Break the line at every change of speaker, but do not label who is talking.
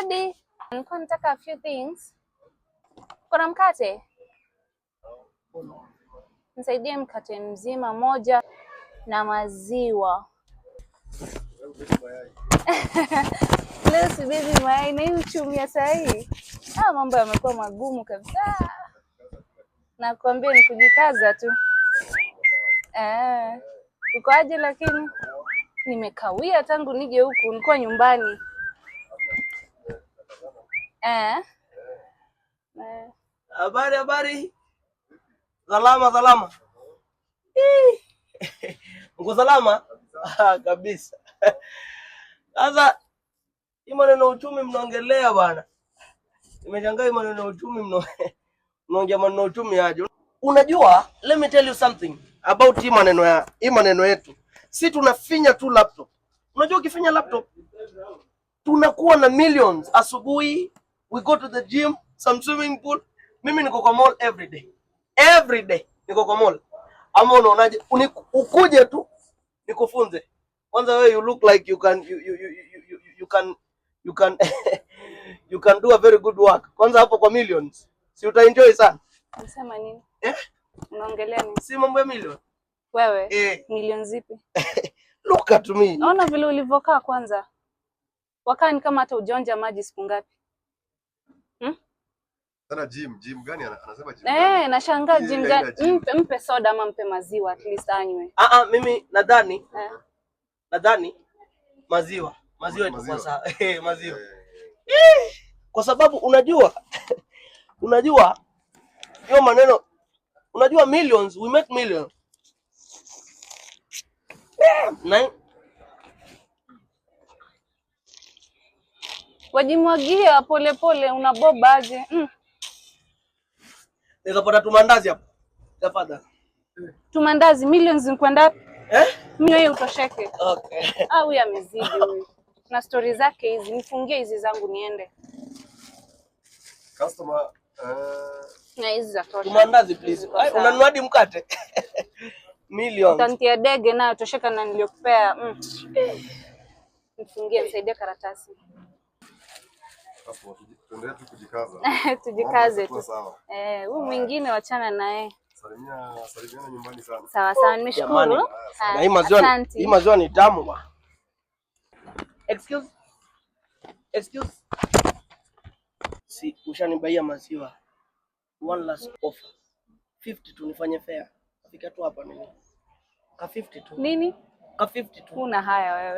Odi, nilikuwa nataka a few things. Kuna mkate? Nisaidie mkate mzima moja na maziwa. Leo sibibi mayai na hii uchumi ya saa hii. Mambo yamekuwa magumu kabisa. Nakwambia ni kujikaza tu. Uko aje lakini? Nimekawia tangu nije huku, nilikuwa nyumbani.
Habari. Salama. Uko salama? Kabisa. Sasa hii maneno uchumi mnaongelea bwana. Nimeshangaa hii maneno uchumi mnaongea maneno uchumi aje. Unajua, let me tell you something about hii maneno yetu. Si tunafinya tu laptop. Unajua ukifinya laptop tunakuwa na millions. Asubuhi we go to the gym, some swimming pool. Mimi niko kwa mall every day niko kwa mall. Ama unaonaje ukuje tu nikufunze. Kwanza wewe you look like you can you can do a very good work. Kwanza hapo kwa millions. Si utaenjoy sana.
Unasema nini? Unaongelea nini?
Si mambo ya million.
Wewe? Million zipi?
Look at me.
Naona vile ulivyokaa kwanza. Wakaa ni kama hata ujonja maji siku ngapi?
Sana gym gani anasema gym gani?
Nashangaa gym gani? Mpe soda ama mpe maziwa at least anywe.
Mimi nadhani maziwa itakuwa sawa. Maziwa. Kwa sababu unajua hiyo maneno, unajua millions, we make millions.
Wajimwagia pole unaboba aje?
Nikapata tumandazi hapo. Tafadhali.
Tumandazi millions kwenda? Mimi utosheke.
Okay.
Huyu amezidi huyu. Na story zake hizi, nifungie hizi zangu niende.
Customer
Na hizi za tosha.
Tumandazi please. Unanunua hadi mkate? Millions.
Utantia dege nayo tosheka na niliyokupea. Nifungie, nisaidie karatasi.
Tuendelee tu kujikaza.
Tujikaze tu. Huyu mwingine wachana naye.
Salimiana nyumbani sana.
Sawa, nimeshukuru.
Na hii maziwa ni tamu bwana. Excuse. Si ushanibaia maziwa. One last offer. 50 tu nifanye fair. Fika tu hapa nini? Ka 50 tu.
Nini?
Ka 50 tu.
Una haya wewe.